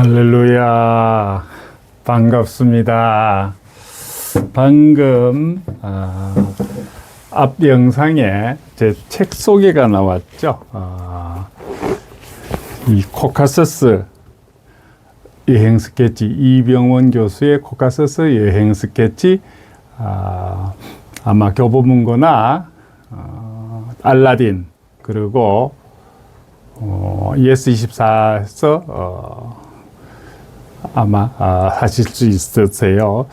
할렐루야. 반갑습니다. 방금 앞 영상에 제 책 소개가 나왔죠. 이 코카서스 여행 스케치, 이병원 교수의 코카서스 여행 스케치, 아마 교보문고나 알라딘, 그리고 ES24에서 아마 하실 수 있으세요.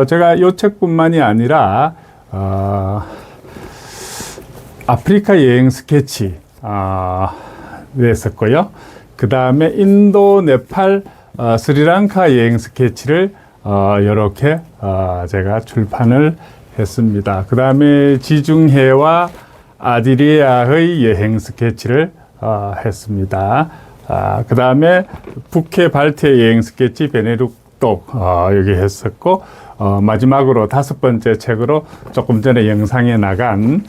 제가 이 책뿐만이 아니라 아프리카 여행 스케치 냈었고요. 그 다음에 인도, 네팔, 스리랑카 여행 스케치를 이렇게 제가 출판을 했습니다. 그 다음에 지중해와 아디리아의 여행 스케치를 했습니다. 그 다음에 북해 발트해 여행 스케치 베네룩도 여기 했었고, 마지막으로 5번째 책으로 조금 전에 영상에 나간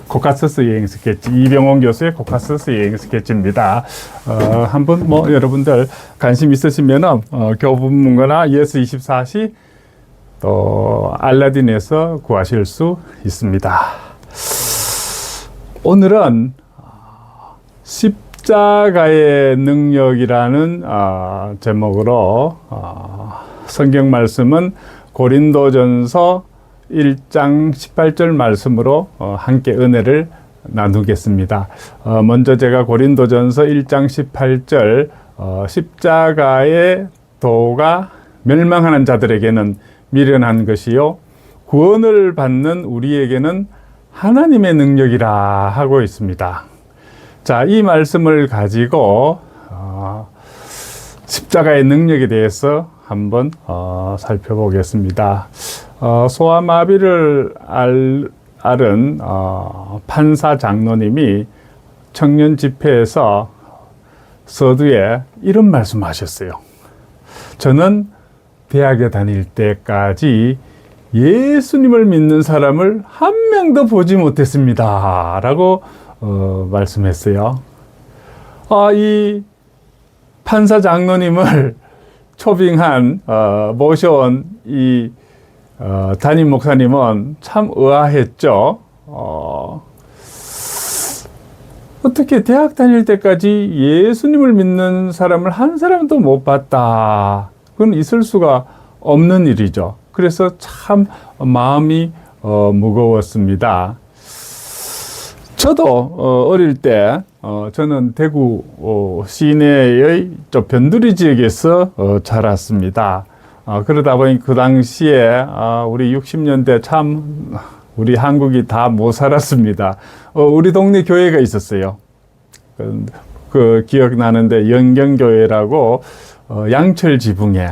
코카서스 여행 스케치, 이병원 교수의 코카서스 여행 스케치입니다. 한번 여러분들 관심 있으시면 교보문고나 ES24시 또 알라딘에서 구하실 수 있습니다. 오늘은 십자가의 능력이라는 제목으로 성경 말씀은 고린도전서 1장 18절 말씀으로 함께 은혜를 나누겠습니다. 먼저 제가 고린도전서 1장 18절 십자가의 도가 멸망하는 자들에게는 미련한 것이요 구원을 받는 우리에게는 하나님의 능력이라 하고 있습니다. 자, 이 말씀을 가지고 십자가의 능력에 대해서 한번 살펴보겠습니다. 소아마비를 앓은 판사 장로님이 청년 집회에서 서두에 이런 말씀하셨어요. 저는 대학에 다닐 때까지 예수님을 믿는 사람을 한 명도 보지 못했습니다. 라고 말씀했어요. 이 판사 장로님을 초빙한 모셔온 이 담임 목사님은 참 의아했죠. 어떻게 대학 다닐 때까지 예수님을 믿는 사람을 한 사람도 못 봤다. 그건 있을 수가 없는 일이죠. 그래서 참 마음이 무거웠습니다. 저도 어릴 때 저는 대구 시내의 좀 변두리 지역에서 자랐습니다. 그러다 보니 그 당시에 우리 60년대 참 우리 한국이 다 못 살았습니다. 우리 동네 교회가 있었어요. 그 기억나는데 영경교회라고 양철 지붕에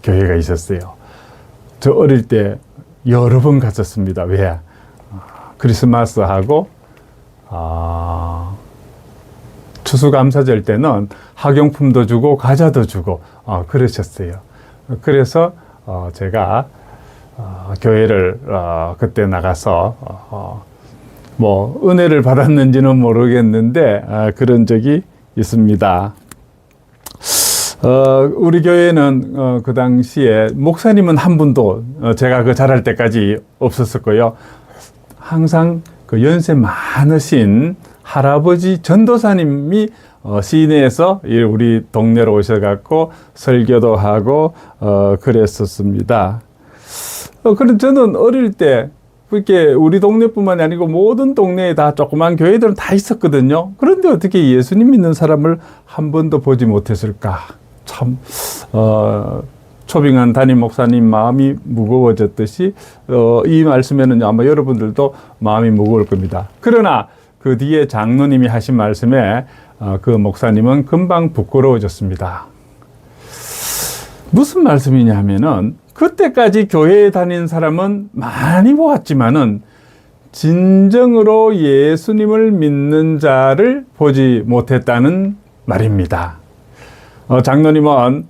교회가 있었어요. 저 어릴 때 여러 번 갔었습니다. 왜? 크리스마스하고 추수감사절 때는 학용품도 주고 과자도 주고 그러셨어요. 그래서 제가 교회를 그때 나가서 은혜를 받았는지는 모르겠는데 그런 적이 있습니다. 우리 교회는 그 당시에 목사님은 한 분도 제가 그 자랄 때까지 없었었고요. 항상 그 연세 많으신 할아버지 전도사님이 시내에서 우리 동네로 오셔갖고 설교도 하고 그랬었습니다. 그런데 저는 어릴 때 그렇게 우리 동네뿐만이 아니고 모든 동네에 다 조그만 교회들은 다 있었거든요. 그런데 어떻게 예수님 믿는 사람을 한 번도 보지 못했을까? 참 초빙한 담임 목사님 마음이 무거워졌듯이 이 말씀에는 아마 여러분들도 마음이 무거울 겁니다. 그러나 그 뒤에 장로님이 하신 말씀에 그 목사님은 금방 부끄러워졌습니다. 무슨 말씀이냐 하면은 그때까지 교회에 다닌 사람은 많이 보았지만은 진정으로 예수님을 믿는 자를 보지 못했다는 말입니다. 장로님은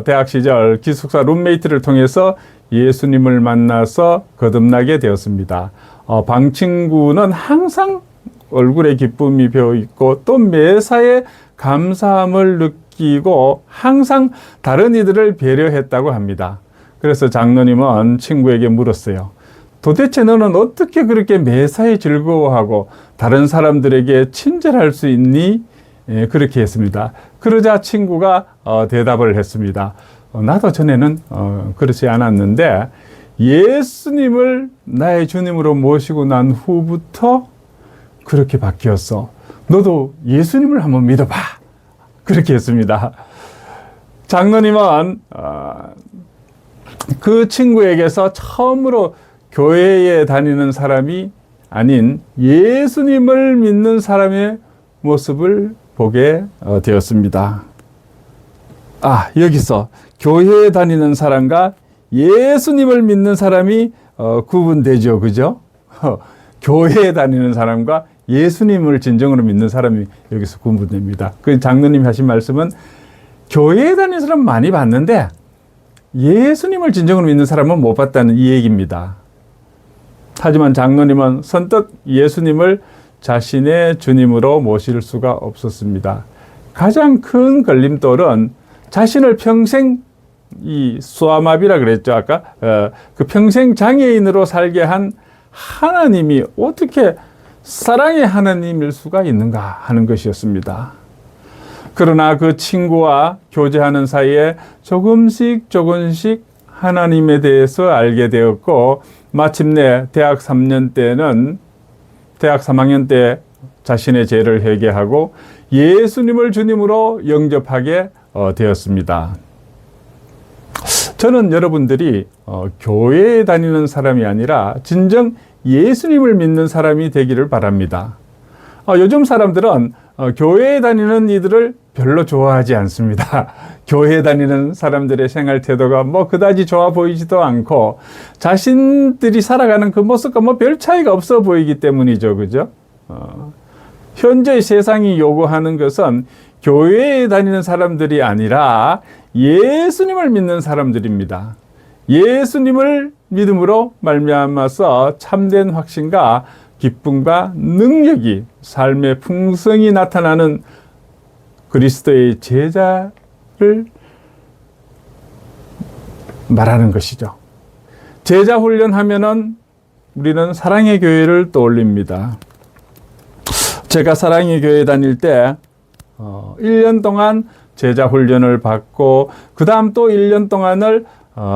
대학 시절 기숙사 룸메이트를 통해서 예수님을 만나서 거듭나게 되었습니다. 방 친구는 항상 얼굴에 기쁨이 배어있고 또 매사에 감사함을 아끼고 항상 다른 이들을 배려했다고 합니다. 그래서 장로님은 친구에게 물었어요. 도대체 너는 어떻게 그렇게 매사에 즐거워하고 다른 사람들에게 친절할 수 있니? 예, 그렇게 했습니다. 그러자 친구가 대답을 했습니다. 나도 전에는 그렇지 않았는데 예수님을 나의 주님으로 모시고 난 후부터 그렇게 바뀌었어. 너도 예수님을 한번 믿어봐. 그렇게 했습니다. 장로님은 그 친구에게서 처음으로 교회에 다니는 사람이 아닌 예수님을 믿는 사람의 모습을 보게 되었습니다. 여기서 교회에 다니는 사람과 예수님을 믿는 사람이 구분되죠. 그죠? 교회에 다니는 사람과 예수님을 진정으로 믿는 사람이 여기서 구분됩니다. 그 장로님이 하신 말씀은 교회에 다니는 사람 많이 봤는데 예수님을 진정으로 믿는 사람은 못 봤다는 이 얘기입니다. 하지만 장로님은 선뜻 예수님을 자신의 주님으로 모실 수가 없었습니다. 가장 큰 걸림돌은 자신을 평생 이 수아마비라 그랬죠. 아까 그 평생 장애인으로 살게 한 하나님이 어떻게 사랑의 하나님일 수가 있는가 하는 것이었습니다. 그러나 그 친구와 교제하는 사이에 조금씩 하나님에 대해서 알게 되었고 마침내 대학 3학년 때 자신의 죄를 회개하고 예수님을 주님으로 영접하게 되었습니다. 저는 여러분들이 교회에 다니는 사람이 아니라 진정 예수님을 믿는 사람이 되기를 바랍니다. 요즘 사람들은 교회에 다니는 이들을 별로 좋아하지 않습니다. 교회에 다니는 사람들의 생활 태도가 그다지 좋아 보이지도 않고 자신들이 살아가는 그 모습과 별 차이가 없어 보이기 때문이죠. 그죠? 현재 세상이 요구하는 것은 교회에 다니는 사람들이 아니라 예수님을 믿는 사람들입니다. 예수님을 믿음으로 말미암아서 참된 확신과 기쁨과 능력이 삶의 풍성이 나타나는 그리스도의 제자를 말하는 것이죠. 제자 훈련하면은 우리는 사랑의 교회를 떠올립니다. 제가 사랑의 교회 다닐 때 1년 동안 제자 훈련을 받고 그 다음 또 1년 동안을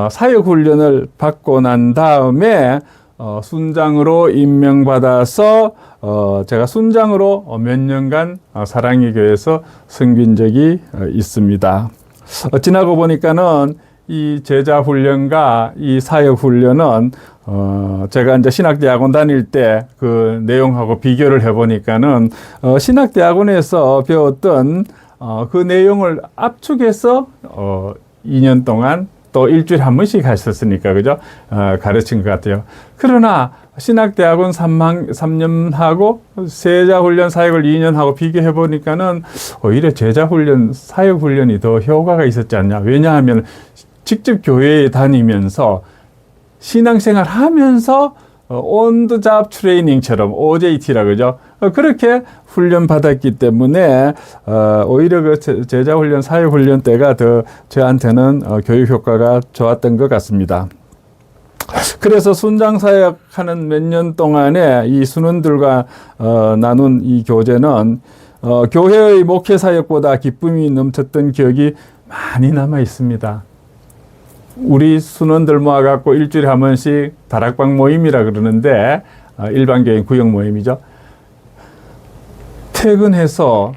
사역 훈련을 받고 난 다음에 순장으로 임명받아서 제가 순장으로 몇 년간 사랑의 교회에서 섬긴 적이 있습니다. 지나고 보니까는 이 제자 훈련과 이 사역 훈련은 제가 이제 신학대학원 다닐 때 그 내용하고 비교를 해보니까는 신학대학원에서 배웠던 그 내용을 압축해서 2년 동안 또 일주일에 한 번씩 하셨으니까, 그죠? 가르친 것 같아요. 그러나 신학대학원 3년하고 제자훈련 사역을 2년하고 비교해보니까는 오히려 제자훈련, 사역훈련이 더 효과가 있었지 않냐. 왜냐하면 직접 교회에 다니면서 신앙생활 하면서 on the job training처럼 OJT라 그러죠. 그렇게 훈련 받았기 때문에 오히려 그 제자훈련, 사역훈련 때가 더 저한테는 교육 효과가 좋았던 것 같습니다. 그래서 순장사역하는 몇 년 동안에 이 순원들과 나눈 이 교제는 교회의 목회사역보다 기쁨이 넘쳤던 기억이 많이 남아 있습니다. 우리 순원들 모아갖고 일주일에 한 번씩 다락방 모임이라 그러는데 일반교인 구역 모임이죠. 퇴근해서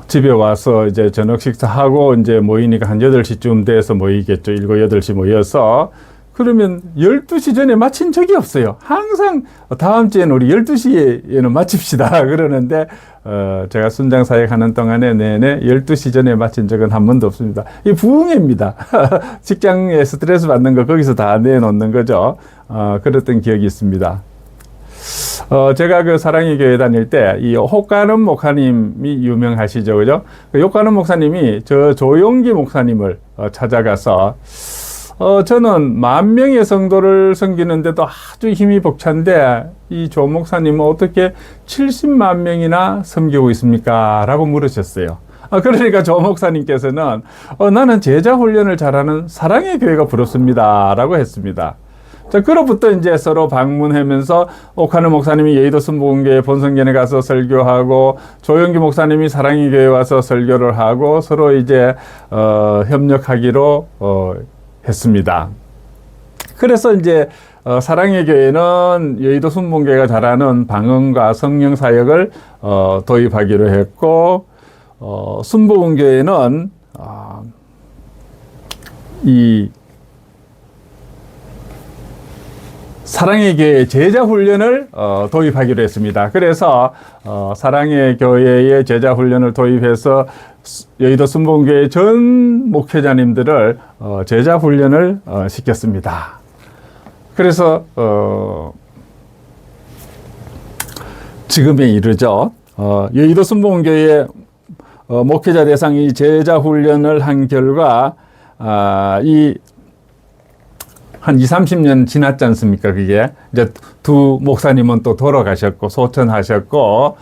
집에 와서 이제 저녁 식사하고 이제 모이니까 한 8시쯤 돼서 모이겠죠. 7, 8시 모여서 그러면 12시 전에 마친 적이 없어요. 항상 다음 주에는 우리 12시에는 마칩시다 그러는데 제가 순장 사역하는 동안에 내내 12시 전에 마친 적은 한 번도 없습니다. 이 부흥회입니다. 직장에 스트레스 받는 거 거기서 다 내놓는 거죠. 그랬던 기억이 있습니다. 제가 그 사랑의 교회 다닐 때 이 혹가는 목사님이 유명하시죠. 그죠? 그 혹가는 목사님이 저 조용기 목사님을 찾아가서 저는 10,000명의 성도를 섬기는데도 아주 힘이 벅찬데 이 조 목사님은 어떻게 70만 명이나 섬기고 있습니까? 라고 물으셨어요. 그러니까 조 목사님께서는 나는 제자 훈련을 잘하는 사랑의 교회가 부럽습니다 라고 했습니다. 자, 그로부터 이제 서로 방문하면서 옥하늘 목사님이 여의도 순복음교회 본성전에 가서 설교하고 조영기 목사님이 사랑의 교회에 와서 설교를 하고 서로 이제 협력하기로 했습니다. 그래서 이제 사랑의 교회는 여의도 순복음교회가 잘하는 방언과 성령 사역을 도입하기로 했고, 순복음교회는 이 사랑의 교회 제자 훈련을 도입하기로 했습니다. 그래서 사랑의 교회의 제자 훈련을 도입해서 여의도 순복음교회 전 목회자님들을 제자 훈련을 시켰습니다. 그래서 지금에 이르죠. 여의도 순복음교회 목회자 대상이 제자 훈련을 한 결과 한 20, 30년 지났지 않습니까? 그게 이제 두 목사님은 또 돌아가셨고 소천하셨고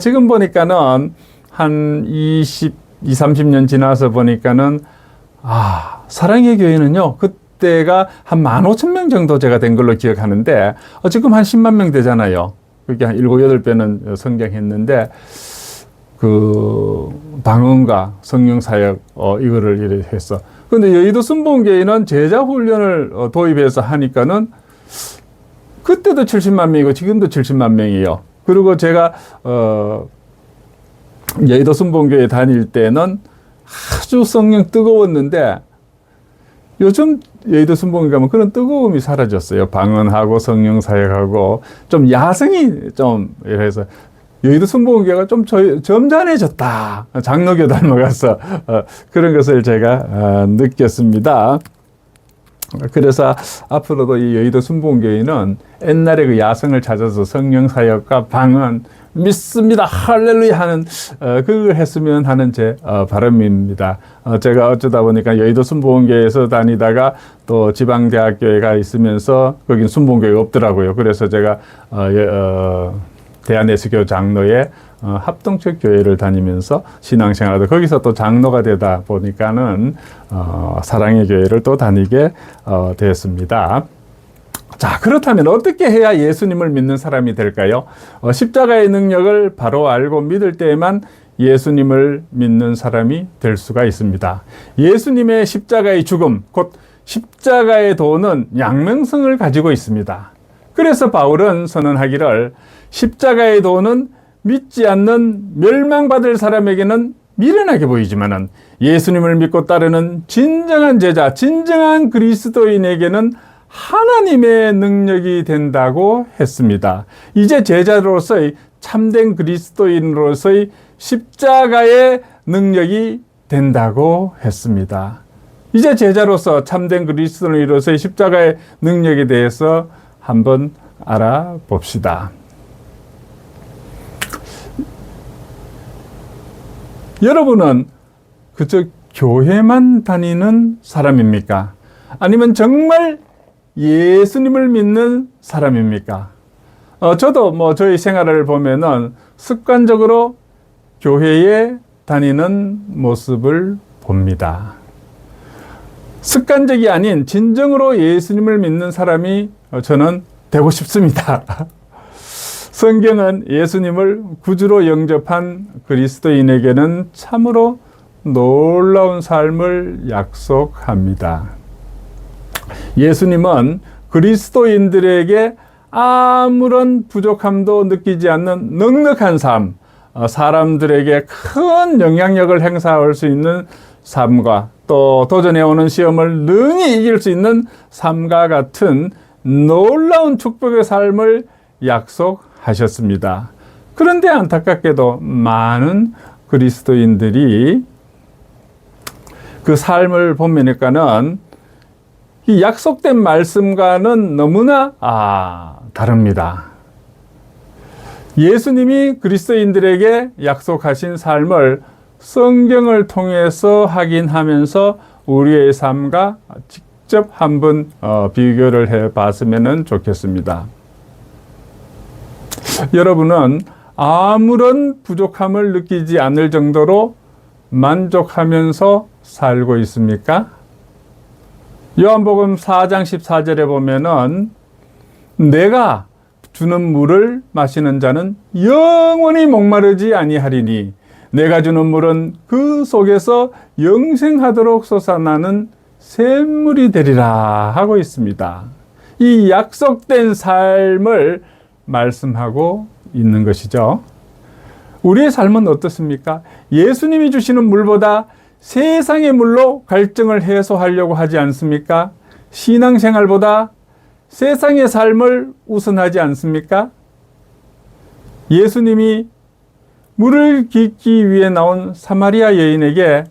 지금 보니까는 한 20, 30년 지나서 보니까는 사랑의 교회는요 그때가 한 15,000명 정도 제가 된 걸로 기억하는데 지금 한 10만 명 되잖아요. 그게 한 7, 8배는 성장했는데 그 방언과 성령 사역 이거를 이렇게 해서 근데 여의도 순복음교회는 제자 훈련을 도입해서 하니까는 그때도 70만 명이고 지금도 70만 명이에요. 그리고 제가 여의도 순복음교회 다닐 때는 아주 성령 뜨거웠는데 요즘 여의도 순복음교회 가면 그런 뜨거움이 사라졌어요. 방언하고 성령 사역하고 좀 야성이 좀 이래서 여의도 순복음교회가 좀 점잖해졌다. 장로교 닮아가서 그런 것을 제가 느꼈습니다. 그래서 앞으로도 이 여의도 순복음교회는 옛날에 그 야성을 찾아서 성령 사역과 방언 믿습니다 할렐루야 하는 그걸 했으면 하는 제 바람입니다. 제가 어쩌다 보니까 여의도 순복음교회에서 다니다가 또 지방대학교에 가 있으면서 거긴 순복음교회가 없더라고요. 그래서 제가 대한예수교 장로의 합동적 교회를 다니면서 신앙생활하다 거기서 또 장로가 되다 보니까는 사랑의 교회를 또 다니게 되었습니다. 자, 그렇다면 어떻게 해야 예수님을 믿는 사람이 될까요? 십자가의 능력을 바로 알고 믿을 때에만 예수님을 믿는 사람이 될 수가 있습니다. 예수님의 십자가의 죽음, 곧 십자가의 도는 양면성을 가지고 있습니다. 그래서 바울은 선언하기를 십자가의 도는 믿지 않는 멸망받을 사람에게는 미련하게 보이지만은 예수님을 믿고 따르는 진정한 제자, 진정한 그리스도인에게는 하나님의 능력이 된다고 했습니다. 이제 제자로서의 참된 그리스도인으로서의 십자가의 능력이 된다고 했습니다. 이제 제자로서 참된 그리스도인으로서의 십자가의 능력에 대해서 한번 알아봅시다. 여러분은 그저 교회만 다니는 사람입니까? 아니면 정말 예수님을 믿는 사람입니까? 저도 저희 생활을 보면은 습관적으로 교회에 다니는 모습을 봅니다. 습관적이 아닌 진정으로 예수님을 믿는 사람이 저는 되고 싶습니다. 성경은 예수님을 구주로 영접한 그리스도인에게는 참으로 놀라운 삶을 약속합니다. 예수님은 그리스도인들에게 아무런 부족함도 느끼지 않는 넉넉한 삶, 사람들에게 큰 영향력을 행사할 수 있는 삶과 또 도전해오는 시험을 능히 이길 수 있는 삶과 같은 놀라운 축복의 삶을 약속하셨습니다. 그런데 안타깝게도 많은 그리스도인들이 그 삶을 보면은 이 약속된 말씀과는 너무나 다릅니다. 예수님이 그리스도인들에게 약속하신 삶을 성경을 통해서 확인하면서 우리의 삶과 직접 한번 비교를 해봤으면 좋겠습니다. 여러분은 아무런 부족함을 느끼지 않을 정도로 만족하면서 살고 있습니까? 요한복음 4장 14절에 보면은 내가 주는 물을 마시는 자는 영원히 목마르지 아니하리니 내가 주는 물은 그 속에서 영생하도록 솟아나는 샘물이 되리라 하고 있습니다. 이 약속된 삶을 말씀하고 있는 것이죠. 우리의 삶은 어떻습니까? 예수님이 주시는 물보다 세상의 물로 갈증을 해소하려고 하지 않습니까? 신앙생활보다 세상의 삶을 우선하지 않습니까? 예수님이 물을 깃기 위해 나온 사마리아 여인에게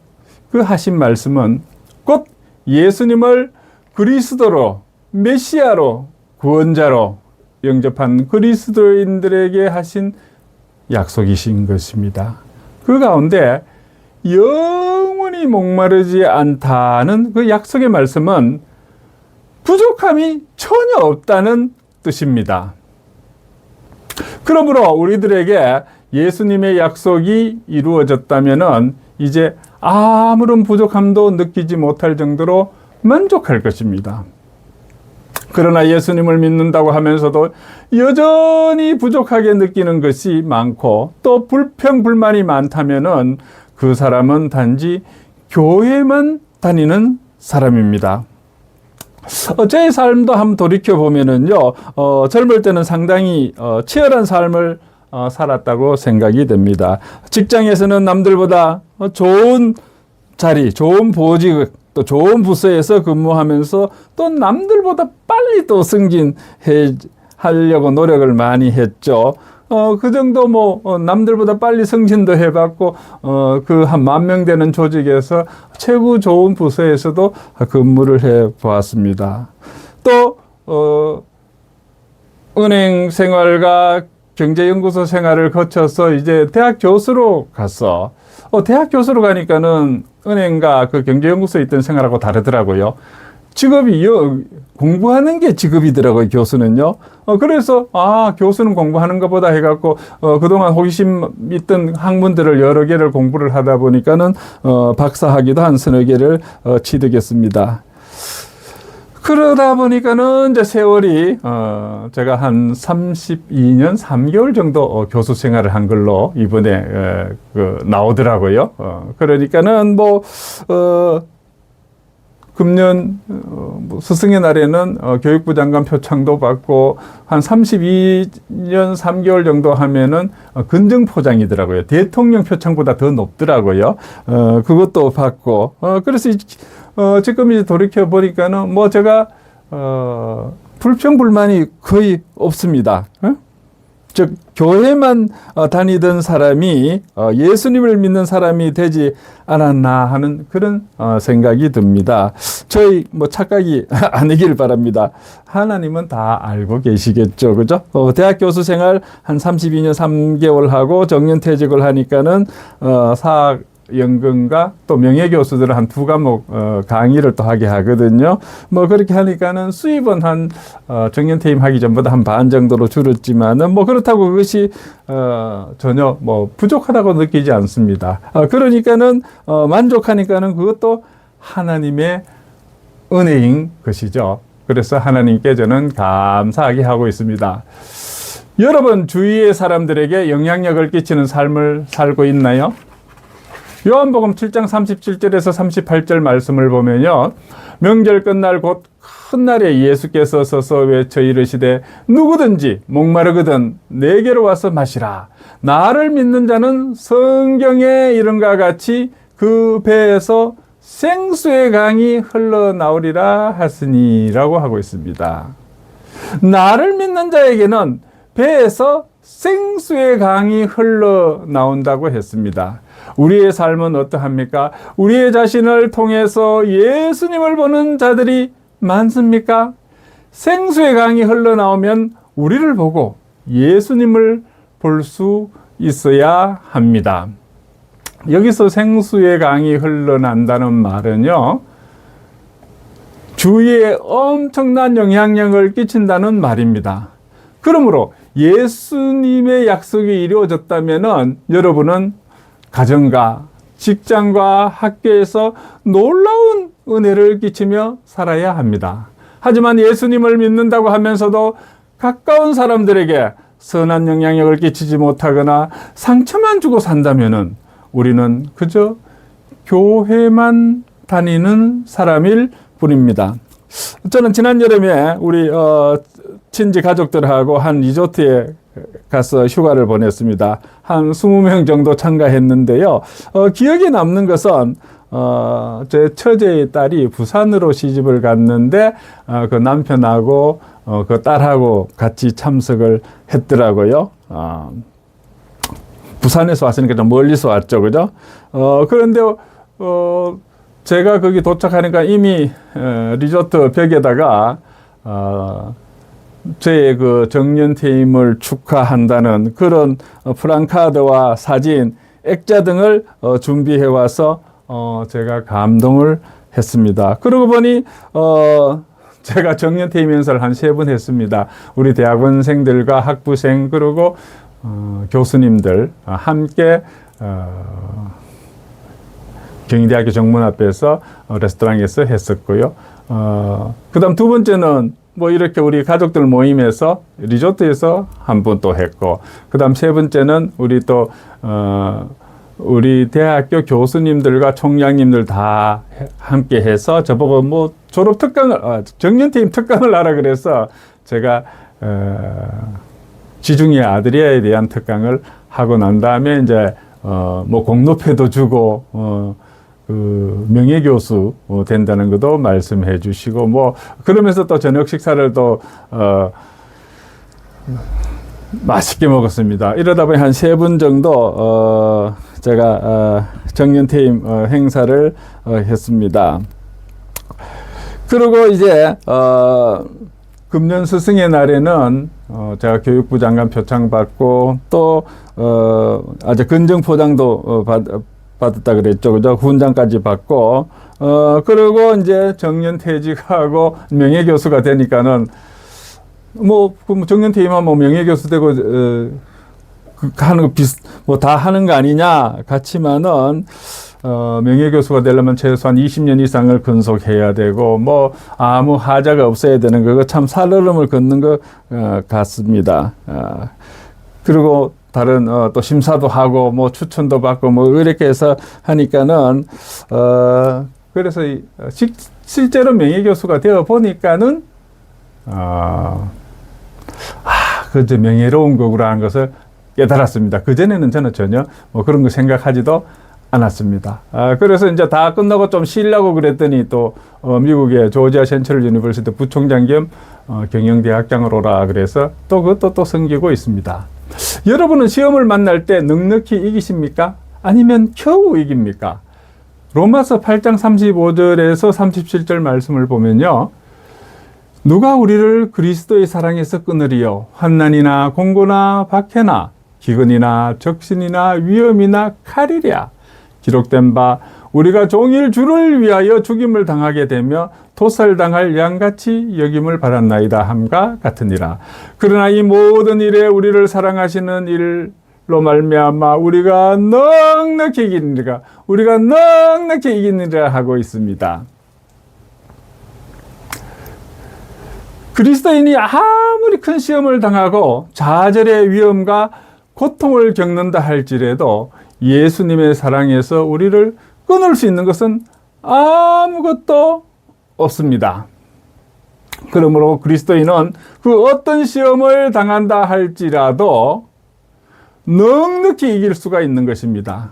그 하신 말씀은 곧 예수님을 그리스도로, 메시아로, 구원자로 영접한 그리스도인들에게 하신 약속이신 것입니다. 그 가운데 영원히 목마르지 않다는 그 약속의 말씀은 부족함이 전혀 없다는 뜻입니다. 그러므로 우리들에게 예수님의 약속이 이루어졌다면 이제 아무런 부족함도 느끼지 못할 정도로 만족할 것입니다. 그러나 예수님을 믿는다고 하면서도 여전히 부족하게 느끼는 것이 많고 또 불평불만이 많다면은 그 사람은 단지 교회만 다니는 사람입니다. 제 삶도 한번 돌이켜보면은요, 젊을 때는 상당히 치열한 삶을 살았다고 생각이 됩니다. 직장에서는 남들보다 좋은 자리, 좋은 보직, 또 좋은 부서에서 근무하면서 또 남들보다 빨리 또 승진하려고 노력을 많이 했죠. 그 정도 남들보다 빨리 승진도 해봤고, 그 한 10,000명 되는 조직에서 최고 좋은 부서에서도 근무를 해 보았습니다. 또, 은행 생활과 경제연구소 생활을 거쳐서 이제 대학 교수로 갔어. 대학 교수로 가니까는 은행과 그 경제연구소에 있던 생활하고 다르더라고요. 직업이 공부하는 게 직업이더라고요, 교수는요. 그래서 교수는 공부하는 것보다 해갖고 그동안 호기심 있던 학문들을 여러 개를 공부를 하다 보니까는 박사학위도 한 서너 개를 취득했습니다. 그러다 보니까는 이제 세월이 제가 한 32년 3개월 정도 교수 생활을 한 걸로 이번에 나오더라고요. 그러니까는 금년 스승의 날에는 교육부 장관 표창도 받고 한 32년 3개월 정도 하면은 근정포장이더라고요. 대통령 표창보다 더 높더라고요. 그것도 받고 그래서 지금 이제 돌이켜 보니까는 제가 불평불만이 거의 없습니다. 즉 교회만 다니던 사람이 예수님을 믿는 사람이 되지 않았나 하는 그런 생각이 듭니다. 저희 착각이 아니길 바랍니다. 하나님은 다 알고 계시겠죠, 그죠? 대학 교수 생활 한 32년 3개월 하고 정년퇴직을 하니까는 연금과 또 명예교수들은 한 2과목 강의를 또 하게 하거든요. 그렇게 하니까는 수입은 한 정년퇴임하기 전보다 한 반 정도로 줄었지만은 그렇다고 그것이 전혀 부족하다고 느끼지 않습니다. 그러니까는 만족하니까는 그것도 하나님의 은혜인 것이죠. 그래서 하나님께 저는 감사하게 하고 있습니다. 여러분 주위의 사람들에게 영향력을 끼치는 삶을 살고 있나요? 요한복음 7장 37절에서 38절 말씀을 보면요. 명절 끝날 곧 큰 날에 예수께서 서서 외쳐 이르시되 누구든지 목마르거든 내게로 와서 마시라. 나를 믿는 자는 성경에 이른과 같이 그 배에서 생수의 강이 흘러나오리라 하시니라고 하고 있습니다. 나를 믿는 자에게는 배에서 생수의 강이 흘러나온다고 했습니다. 우리의 삶은 어떠합니까? 우리의 자신을 통해서 예수님을 보는 자들이 많습니까? 생수의 강이 흘러나오면 우리를 보고 예수님을 볼 수 있어야 합니다. 여기서 생수의 강이 흘러난다는 말은요, 주위에 엄청난 영향력을 끼친다는 말입니다. 그러므로 예수님의 약속이 이루어졌다면은 여러분은 가정과 직장과 학교에서 놀라운 은혜를 끼치며 살아야 합니다. 하지만 예수님을 믿는다고 하면서도 가까운 사람들에게 선한 영향력을 끼치지 못하거나 상처만 주고 산다면은 우리는 그저 교회만 다니는 사람일 뿐입니다. 저는 지난 여름에 우리 친지 가족들하고 한 리조트에 가서 휴가를 보냈습니다. 한 20명 정도 참가했는데요. 기억에 남는 것은 제 처제의 딸이 부산으로 시집을 갔는데 그 남편하고 그 딸하고 같이 참석을 했더라고요. 부산에서 왔으니까 좀 멀리서 왔죠, 그죠? 그런데 제가 거기 도착하니까 이미 리조트 벽에다가 저의 그 정년퇴임을 축하한다는 그런 프랑카드와 사진, 액자 등을 준비해 와서 제가 감동을 했습니다. 그러고 보니 제가 정년퇴임 연설을 한 3번 했습니다. 우리 대학원생들과 학부생 그리고 교수님들 함께 경희대학교 정문 앞에서 레스토랑에서 했었고요. 그 다음 두 번째는 뭐 이렇게 우리 가족들 모임에서 리조트에서 한 번 또 했고, 그 다음 세 번째는 우리 또 우리 대학교 교수님들과 총장님들 다 함께 해서 저보고 뭐 졸업 특강을 정년퇴임 특강을 하라 그래서 제가 지중해 아드리아에 대한 특강을 하고 난 다음에 이제 뭐 공로패도 주고 그 명예교수 된다는 것도 말씀해 주시고 뭐 그러면서 또 저녁 식사를 또 맛있게 먹었습니다. 이러다 보니 한 3번 정도 제가 정년퇴임 행사를 했습니다. 그리고 이제 금년 스승의 날에는 제가 교육부 장관 표창 받고 또 아주 근정 포장도 받았다 그랬죠. 그죠? 훈장까지 받고, 그리고 이제 정년퇴직하고 명예교수가 되니까는, 정년퇴임하면 뭐 명예교수 되고, 하는 거 뭐 다 하는 거 아니냐. 같지만은, 명예교수가 되려면 최소한 20년 이상을 근속해야 되고, 뭐, 아무 하자가 없어야 되는 거, 참 살얼음을 걷는 것 같습니다. 그리고 다른 또 심사도 하고 뭐 추천도 받고 뭐 이렇게 해서 하니까는 그래서 실제로 명예교수가 되어 보니까는 그저 명예로운 거구라는 것을 깨달았습니다. 그전에는 저는 전혀 뭐 그런 거 생각하지도 않았습니다. 그래서 이제 다 끝나고 좀 쉬려고 그랬더니 또 미국의 조지아 센트럴 유니버시티 부총장 겸 경영대학장을 오라 그래서 또 그것도 또 섬기고 있습니다. 여러분은 시험을 만날 때 넉넉히 이기십니까? 아니면 겨우 이깁니까? 로마서 8장 35절에서 37절 말씀을 보면요. 누가 우리를 그리스도의 사랑에서 끊으리요? 환난이나 공고나 박해나 기근이나 적신이나 위험이나 칼이랴. 기록된 바 우리가 종일 주를 위하여 죽임을 당하게 되며 도살당할 양같이 여김을 받았나이다 함과 같으니라. 그러나 이 모든 일에 우리를 사랑하시는 일로 말미암아 우리가 넉넉히 이기니라. 우리가 넉넉히 이기니라 하고 있습니다. 그리스도인이 아무리 큰 시험을 당하고 좌절의 위험과 고통을 겪는다 할지라도 예수님의 사랑에서 우리를 끊을 수 있는 것은 아무것도 없습니다. 그러므로 그리스도인은 그 어떤 시험을 당한다 할지라도 넉넉히 이길 수가 있는 것입니다.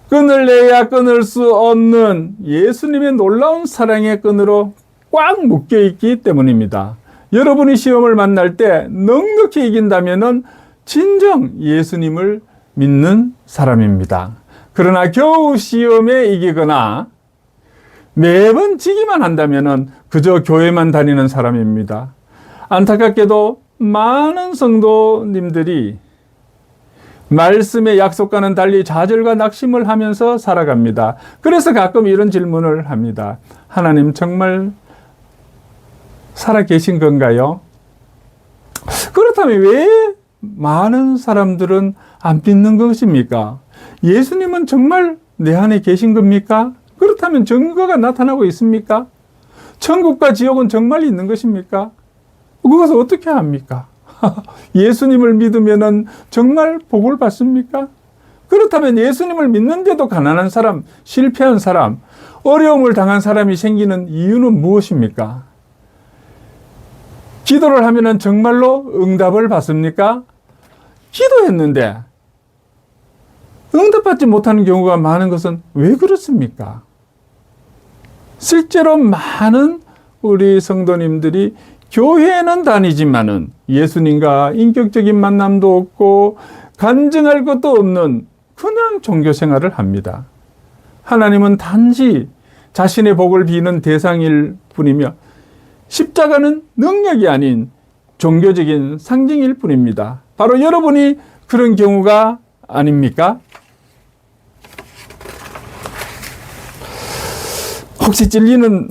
끊을래야 끊을 수 없는 예수님의 놀라운 사랑의 끈으로 꽉 묶여 있기 때문입니다. 여러분이 시험을 만날 때 넉넉히 이긴다면은 진정 예수님을 믿는 사람입니다. 그러나 겨우 시험에 이기거나 매번 지기만 한다면은 그저 교회만 다니는 사람입니다. 안타깝게도 많은 성도님들이 말씀의 약속과는 달리 좌절과 낙심을 하면서 살아갑니다. 그래서 가끔 이런 질문을 합니다. 하나님 정말 살아계신 건가요? 그렇다면 왜 많은 사람들은 안 믿는 것입니까? 예수님은 정말 내 안에 계신 겁니까? 그렇다면 증거가 나타나고 있습니까? 천국과 지옥은 정말 있는 것입니까? 그것을 어떻게 합니까? 예수님을 믿으면 정말 복을 받습니까? 그렇다면 예수님을 믿는데도 가난한 사람, 실패한 사람, 어려움을 당한 사람이 생기는 이유는 무엇입니까? 기도를 하면 정말로 응답을 받습니까? 기도했는데 응답받지 못하는 경우가 많은 것은 왜 그렇습니까? 실제로 많은 우리 성도님들이 교회는 다니지만은 예수님과 인격적인 만남도 없고 간증할 것도 없는 그냥 종교 생활을 합니다. 하나님은 단지 자신의 복을 비는 대상일 뿐이며 십자가는 능력이 아닌 종교적인 상징일 뿐입니다. 바로 여러분이 그런 경우가 아닙니까? 혹시 찔리는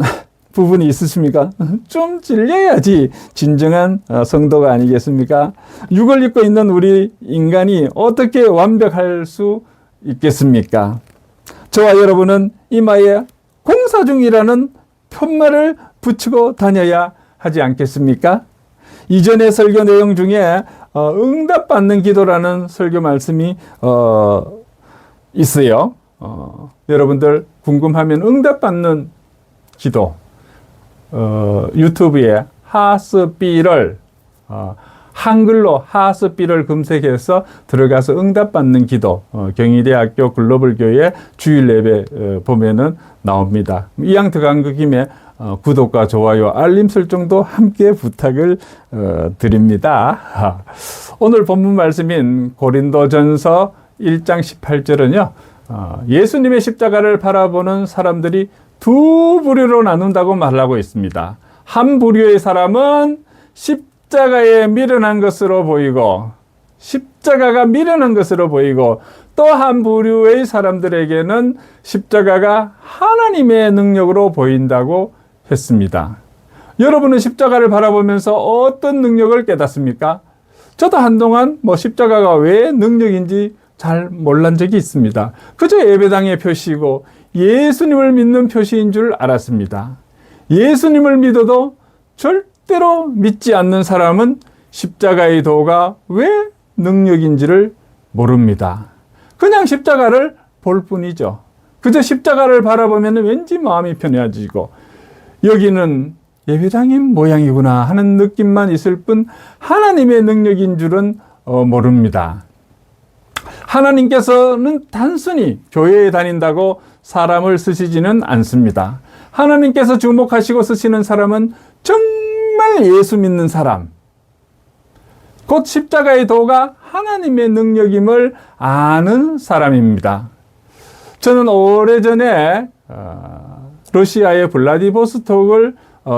부분이 있으십니까? 좀 찔려야지 진정한 성도가 아니겠습니까? 육을 입고 있는 우리 인간이 어떻게 완벽할 수 있겠습니까? 저와 여러분은 이마에 공사 중이라는 편말을 붙이고 다녀야 하지 않겠습니까? 이전의 설교 내용 중에 응답받는 기도라는 설교 말씀이 있어요. 여러분들 궁금하면 응답받는 기도 유튜브에 하스비를 한글로 하스비를 검색해서 들어가서 응답받는 기도 경희대학교 글로벌교회 주일 예배 보면은 나옵니다. 이왕 들어간 그 김에 구독과 좋아요 알림 설정도 함께 부탁을 드립니다. 오늘 본문 말씀인 고린도전서 1장 18절은요 예수님의 십자가를 바라보는 사람들이 두 부류로 나눈다고 말하고 있습니다. 한 부류의 사람은 십자가에 미련한 것으로 보이고 십자가가 미련한 것으로 보이고 또 한 부류의 사람들에게는 십자가가 하나님의 능력으로 보인다고 했습니다. 여러분은 십자가를 바라보면서 어떤 능력을 깨닫습니까? 저도 한동안 십자가가 왜 능력인지 잘 몰란 적이 있습니다. 그저 예배당의 표시이고 예수님을 믿는 표시인 줄 알았습니다. 예수님을 믿어도 절대로 믿지 않는 사람은 십자가의 도가 왜 능력인지를 모릅니다. 그냥 십자가를 볼 뿐이죠. 그저 십자가를 바라보면 왠지 마음이 편해지고 여기는 예배당인 모양이구나 하는 느낌만 있을 뿐 하나님의 능력인 줄은 모릅니다. 하나님께서는 단순히 교회에 다닌다고 사람을 쓰시지는 않습니다. 하나님께서 주목하시고 쓰시는 사람은 정말 예수 믿는 사람, 곧 십자가의 도가 하나님의 능력임을 아는 사람입니다. 저는 오래전에 러시아의 블라디보스톡을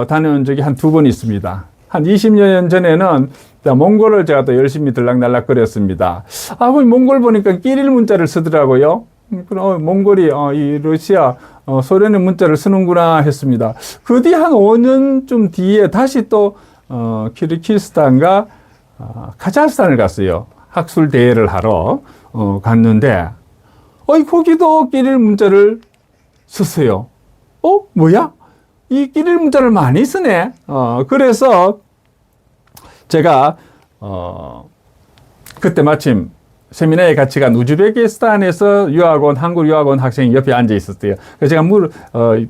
다녀온 적이 한 2번 있습니다. 한 20년 전에는 몽골을 제가 또 열심히 들락날락거렸습니다. 몽골 보니까 끼릴 문자를 쓰더라고요. 몽골이 이 러시아 소련의 문자를 쓰는구나 했습니다. 그 뒤 한 5년쯤 뒤에 다시 또 키르기스탄과 카자흐스탄을 갔어요. 학술 대회를 하러 갔는데 거기도 끼릴 문자를 썼어요. 뭐야? 이 끼릴 문자를 많이 쓰네. 그래서 제가 그때 마침 세미나에 같이 간 우즈베키스탄에서 유학원, 한국 유학원 학생이 옆에 앉아 있었어요. 그래서 제가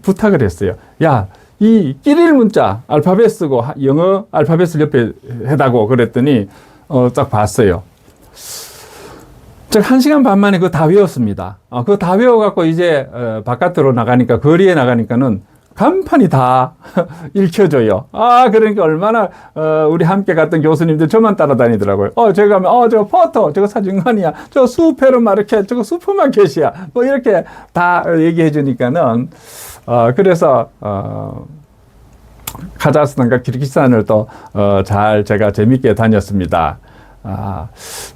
부탁을 했어요. 야, 이 끼릴 문자 알파벳 쓰고 영어 알파벳을 옆에 해다고 그랬더니 딱 봤어요. 제가 1시간 반 만에 그거 다 외웠습니다. 그거 다 외워갖고 이제 바깥으로 나가니까 거리에 나가니까는 간판이 다 읽혀져요. 그러니까 얼마나 우리 함께 갔던 교수님들 저만 따라다니더라고요. 제가 가면 저거 포토, 저거 사진관이야, 저거 슈페르마르켓, 저거 슈퍼마켓이야, 이렇게 다 얘기해 주니까는 그래서 카자흐스탄과 키르기스탄을 또 잘 제가 재밌게 다녔습니다.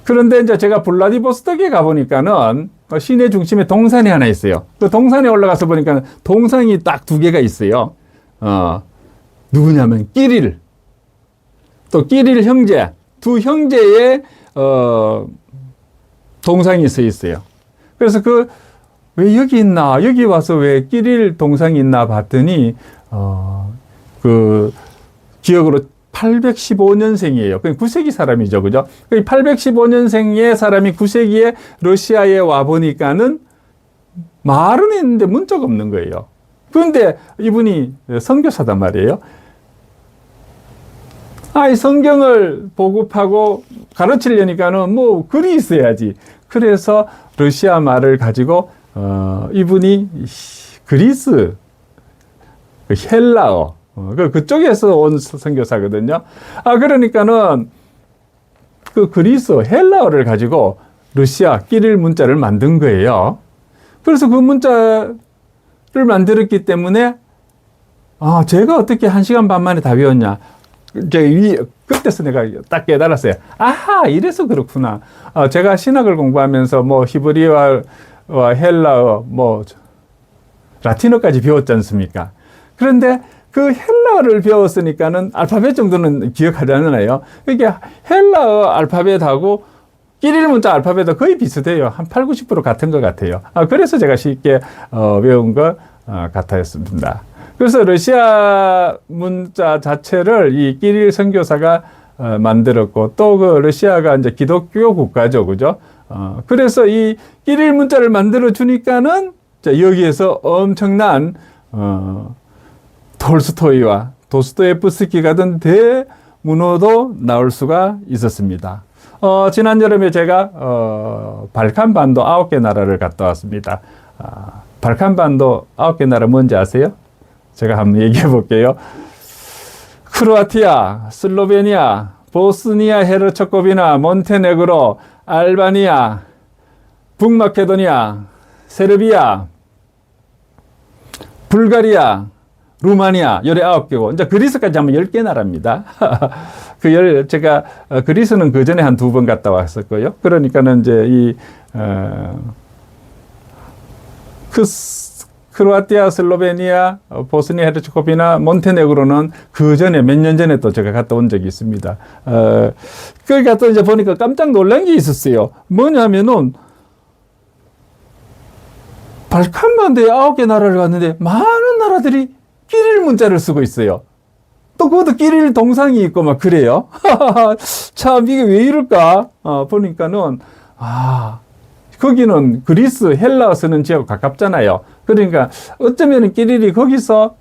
그런데 이제 제가 블라디보스톡에 가보니까는 시내 중심에 동산이 하나 있어요. 그 동산에 올라가서 보니까 동상이 딱 2개가 있어요. 누구냐면 끼릴, 또 끼릴 형제, 2 형제의 동상이 서 있어요. 그래서 그 왜 여기 있나? 여기 와서 왜 끼릴 동상이 있나 봤더니, 그, 기억으로 815년생이에요. 그냥 9세기 사람이죠. 그죠? 815년생의 사람이 9세기에 러시아에 와보니까는 말은 했는데 문자가 없는 거예요. 그런데 이분이 선교사단 말이에요. 이 성경을 보급하고 가르치려니까는 뭐 글이 있어야지. 그래서 러시아 말을 가지고, 이분이 그리스, 헬라어, 그쪽에서 온 선교사거든요. 그러니까는 그 그리스, 헬라어를 가지고 러시아 끼릴 문자를 만든 거예요. 그래서 그 문자를 만들었기 때문에, 제가 어떻게 1시간 반 만에 다 외웠냐. 그때서 내가 딱 깨달았어요. 이래서 그렇구나. 제가 신학을 공부하면서 뭐 히브리어와 헬라어, 뭐 라틴어까지 배웠지 않습니까? 그런데 그 헬라어를 배웠으니까는 알파벳 정도는 기억하잖아요. 그러니까 헬라어 알파벳하고 끼릴 문자 알파벳도 거의 비슷해요. 한 8, 90% 같은 것 같아요. 그래서 제가 쉽게 외운 것 같았습니다. 그래서 러시아 문자 자체를 이 끼릴 선교사가 만들었고, 또 그 러시아가 이제 기독교 국가죠, 그죠? 그래서 이 끼릴 문자를 만들어 주니까는 여기에서 엄청난 톨스토이와 도스토옙스키 같은 대문호도 나올 수가 있었습니다. 지난 여름에 제가 발칸반도 9개 나라를 갔다 왔습니다. 발칸반도 9개 나라 뭔지 아세요? 제가 한번 얘기해 볼게요. 크로아티아, 슬로베니아, 보스니아 헤르체고비나, 몬테네그로, 알바니아, 북마케도니아, 세르비아, 불가리아, 루마니아, 요래 9개고, 이제 그리스까지 하면 10개 나라입니다. 제가, 그리스는 그 전에 한 2번 갔다 왔었고요. 그러니까는 이제 크로아티아, 슬로베니아, 보스니아 헤르체고비나, 몬테네그로는 그 전에 몇 년 전에 또 제가 갔다 온 적이 있습니다. 거기 갔다 이제 보니까 깜짝 놀란 게 있었어요. 뭐냐면은, 발칸반도에 9개 나라를 갔는데 많은 나라들이 끼릴 문자를 쓰고 있어요. 또 그것도 끼릴 동상이 있고 막 그래요. 참 이게 왜 이럴까? 보니까는 거기는 그리스, 헬라어 쓰는 지역과 가깝잖아요. 그러니까 어쩌면 끼릴이 거기서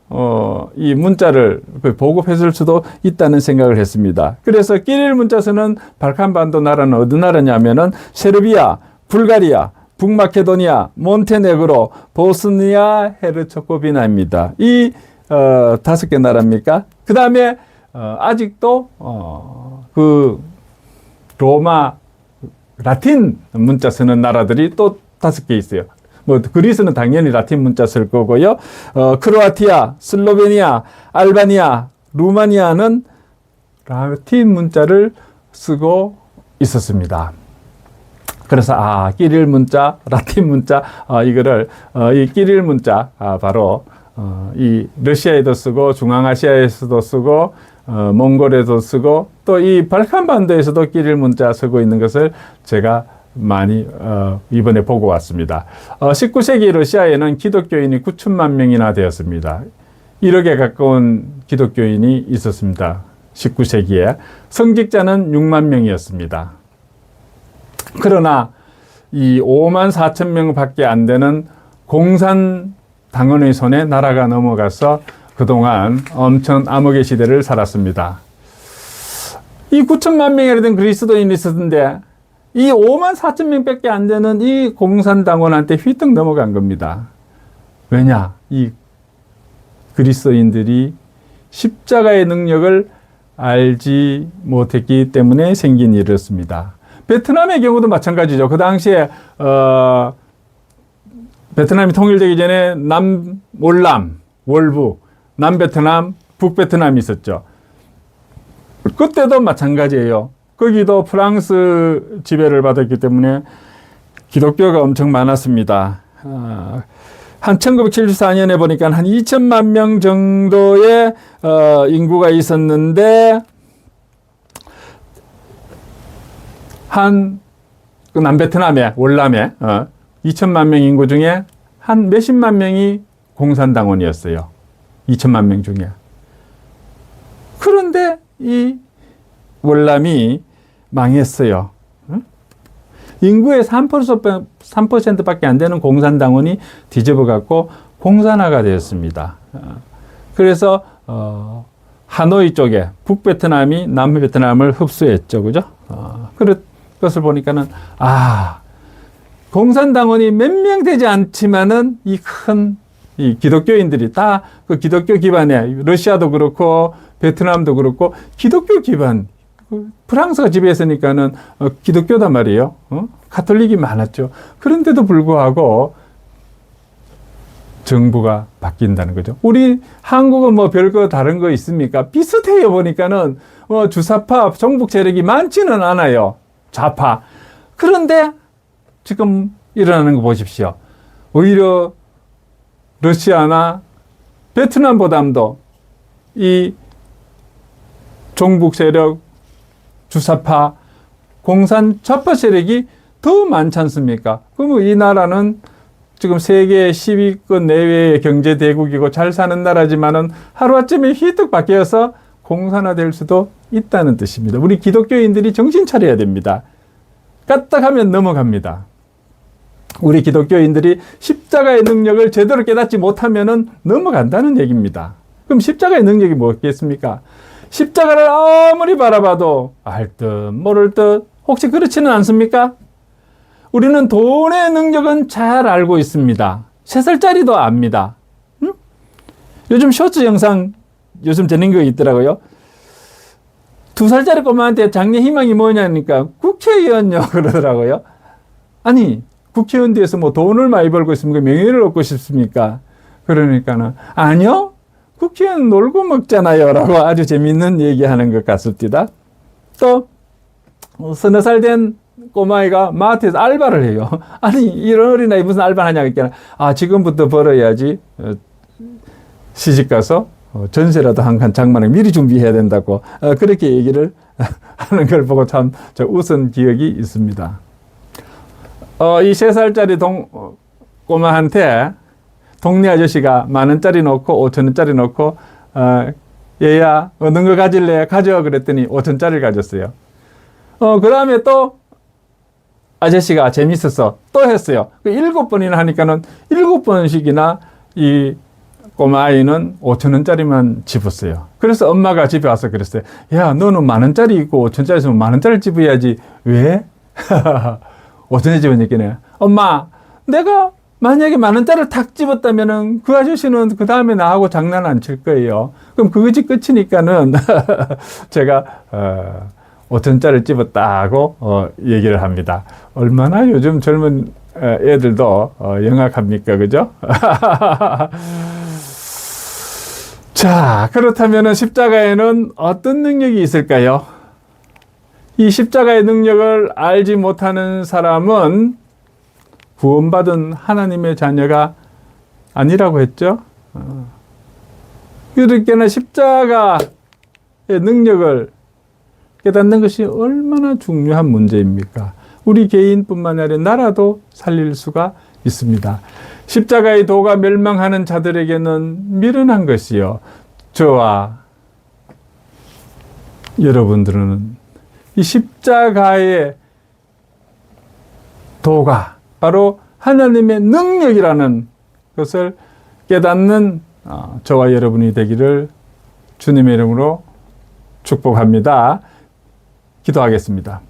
이 문자를 보급했을 수도 있다는 생각을 했습니다. 그래서 끼릴 문자 쓰는 발칸반도 나라는 어느 나라냐면은 세르비아, 불가리아, 북마케도니아, 몬테네그로, 보스니아 헤르체고비나입니다. 이 5개 나라입니까? 그 다음에 아직도 그 로마 라틴 문자 쓰는 나라들이 또 5개 있어요. 뭐 그리스는 당연히 라틴 문자 쓸 거고요. 크로아티아, 슬로베니아, 알바니아, 루마니아는 라틴 문자를 쓰고 있었습니다. 그래서 끼릴 문자, 라틴 문자, 이거를 이 끼릴 문자 바로 이 러시아에도 쓰고 중앙아시아에서도 쓰고 몽골에도 쓰고 또 이 발칸반도에서도 끼릴 문자 쓰고 있는 것을 제가 많이 이번에 보고 왔습니다. 19세기 러시아에는 기독교인이 9천만 명이나 되었습니다. 1억에 가까운 기독교인이 있었습니다. 19세기에 성직자는 6만 명이었습니다. 그러나 이 5만 4천 명밖에 안 되는 공산당원의 손에 나라가 넘어가서 그동안 엄청 암흑의 시대를 살았습니다. 이 9천만 명이나 된 그리스도인이 있었는데 이 5만 4천 명밖에 안 되는 이 공산당원한테 휘떡 넘어간 겁니다. 왜냐? 이 그리스도인들이 십자가의 능력을 알지 못했기 때문에 생긴 일이었습니다. 베트남의 경우도 마찬가지죠. 그 당시에 베트남이 통일되기 전에 월남, 월북, 남베트남, 북베트남이 있었죠. 그때도 마찬가지예요. 거기도 프랑스 지배를 받았기 때문에 기독교가 엄청 많았습니다. 한 1974년에 보니까 한 2천만 명 정도의 인구가 있었는데 그 남베트남에 월남에 2천만 명 인구 중에 한 몇십만 명이 공산당원이었어요. 2천만 명 중에. 그런데 이 월남이 망했어요. 인구의 3%밖에 안 되는 공산당원이 뒤집어갖고 공산화가 되었습니다. 그래서 하노이 쪽에 북베트남이 남베트남을 흡수했죠. 그죠? 그런 것을 보니까는 공산당원이 몇 명 되지 않지만은 이 기독교인들이 다 그 기독교 기반의 러시아도 그렇고 베트남도 그렇고 기독교 기반 프랑스가 지배했으니까는 기독교단 말이에요. 가톨릭이 많았죠. 그런데도 불구하고 정부가 바뀐다는 거죠. 우리 한국은 뭐 별거 다른 거 있습니까? 비슷해요. 보니까는 주사파 정북 세력이 많지는 않아요. 좌파. 그런데 지금 일어나는 거 보십시오. 오히려 러시아나 베트남보다도 이 종북 세력, 주사파, 공산 좌파 세력이 더 많지 않습니까? 그러면 이 나라는 지금 세계 10위권 내외의 경제 대국이고 잘 사는 나라지만은 하루아침에 휘떡 바뀌어서 공산화될 수도 있다는 뜻입니다. 우리 기독교인들이 정신 차려야 됩니다. 까딱하면 넘어갑니다. 우리 기독교인들이 십자가의 능력을 제대로 깨닫지 못하면은 넘어간다는 얘기입니다. 그럼 십자가의 능력이 뭐겠습니까? 십자가를 아무리 바라봐도 알 듯 모를 듯 혹시 그렇지는 않습니까? 우리는 돈의 능력은 잘 알고 있습니다. 3살짜리도 압니다. 응? 요즘 쇼츠 영상 요즘 재밌는 거 있더라고요. 2살짜리 꼬마한테 장래 희망이 뭐냐니까 국회의원요 그러더라고요. 아니 국회의원 돼서 뭐 돈을 많이 벌고 있습니까? 명예를 얻고 싶습니까? 그러니까는 아니요. 국회의원 놀고 먹잖아요. 라고 아주 재밌는 얘기하는 것 같습니다. 또 서너 살 된 꼬마아이가 마트에서 알바를 해요. 아니 이런 어린아이 무슨 알바를 하냐고 했잖아. 지금부터 벌어야지 시집가서 전세라도 한 칸 장만을 미리 준비해야 된다고 그렇게 얘기를 하는 걸 보고 참 웃은 기억이 있습니다. 이 3살짜리 꼬마한테 동네 아저씨가 10,000원짜리 넣고 5,000원짜리 넣고 얘야 얻는 거 가질래? 가져. 그랬더니 5,000원짜리를 가졌어요. 그 다음에 또 아저씨가 재밌어서 또 했어요. 7번이나 하니까는 7번씩이나 이 꼬마 아이는 5,000원짜리만 집었어요. 그래서 엄마가 집에 와서 그랬어요. 야, 너는 10,000원짜리 있고 5,000원짜리 있으면 10,000원짜리 집어야지. 왜? 5,000원짜리 집으니까 엄마, 내가 만약에 10,000원짜리를 탁 집었다면은 그 아저씨는 그 다음에 나하고 장난 안 칠 거예요. 그럼 그것이 끝이니까는 제가 5,000원짜리를 집었다고 얘기를 합니다. 얼마나 요즘 젊은 애들도 영악합니까? 그죠? 자, 그렇다면 십자가에는 어떤 능력이 있을까요? 이 십자가의 능력을 알지 못하는 사람은 구원받은 하나님의 자녀가 아니라고 했죠. 그러니까 십자가의 능력을 깨닫는 것이 얼마나 중요한 문제입니까? 우리 개인뿐만 아니라 나라도 살릴 수가 있습니다. 십자가의 도가 멸망하는 자들에게는 미련한 것이요. 저와 여러분들은 이 십자가의 도가 바로 하나님의 능력이라는 것을 깨닫는 저와 여러분이 되기를 주님의 이름으로 축복합니다. 기도하겠습니다.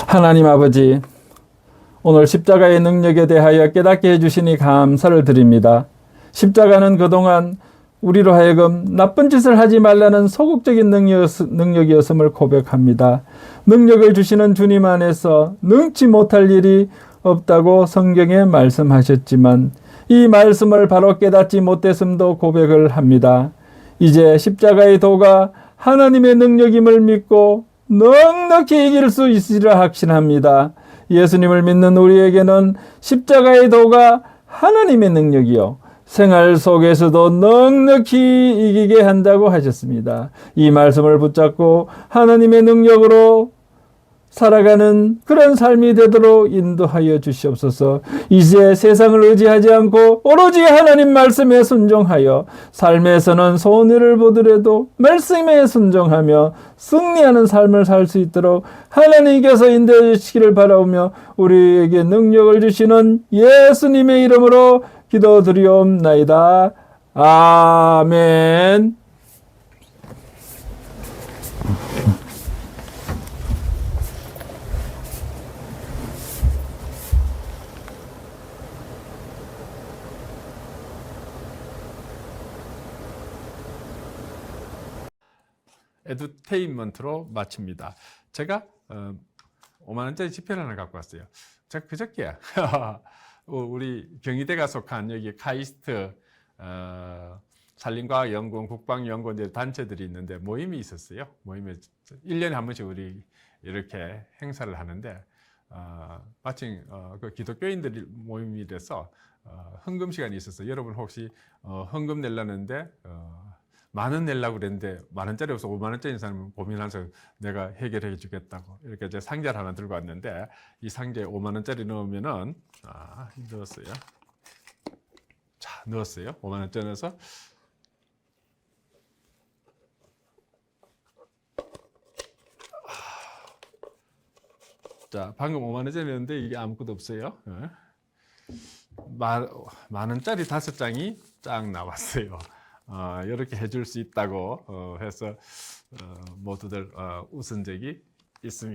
하나님 아버지, 오늘 십자가의 능력에 대하여 깨닫게 해주시니 감사를 드립니다. 십자가는 그동안 우리로 하여금 나쁜 짓을 하지 말라는 소극적인 능력이었음을 고백합니다. 능력을 주시는 주님 안에서 능치 못할 일이 없다고 성경에 말씀하셨지만 이 말씀을 바로 깨닫지 못했음도 고백을 합니다. 이제 십자가의 도가 하나님의 능력임을 믿고 넉넉히 이길 수 있으리라 확신합니다. 예수님을 믿는 우리에게는 십자가의 도가 하나님의 능력이요, 생활 속에서도 넉넉히 이기게 한다고 하셨습니다. 이 말씀을 붙잡고 하나님의 능력으로 살아가는 그런 삶이 되도록 인도하여 주시옵소서. 이제 세상을 의지하지 않고 오로지 하나님 말씀에 순종하여 삶에서는 손해를 보더라도 말씀에 순종하며 승리하는 삶을 살 수 있도록 하나님께서 인도해 주시기를 바라오며 우리에게 능력을 주시는 예수님의 이름으로 기도드리옵나이다. 아멘. 에듀테인먼트로 마칩니다. 제가 5만 원짜리 지폐를 하나 갖고 왔어요. 제가 그저께 우리 경희대가 속한 여기 카이스트 산림과학연구원, 국방연구원 단체들이 있는데 모임이 있었어요. 모임에 1년에 한 번씩 우리 이렇게 행사를 하는데 마침 그 기독교인들이 모임이 돼서 헌금 시간이 있었어요. 여러분 혹시 헌금 내려는데 만 원 내려고 그랬는데 만 원짜리 없어 5만 원짜리 사람은 고민해서 내가 해결해 주겠다고 이렇게 이제 상자를 하나 들고 왔는데 이 상자에 5만 원짜리 넣으면은 넣었어요. 자, 넣었어요. 5만 원짜리 넣어서 자, 방금 5만 원짜리 넣었는데 이게 아무것도 없어요. 만 원짜리 5장이 쫙 나왔어요. 이렇게 해줄 수 있다고 해서 모두들 웃은 적이 있습니다.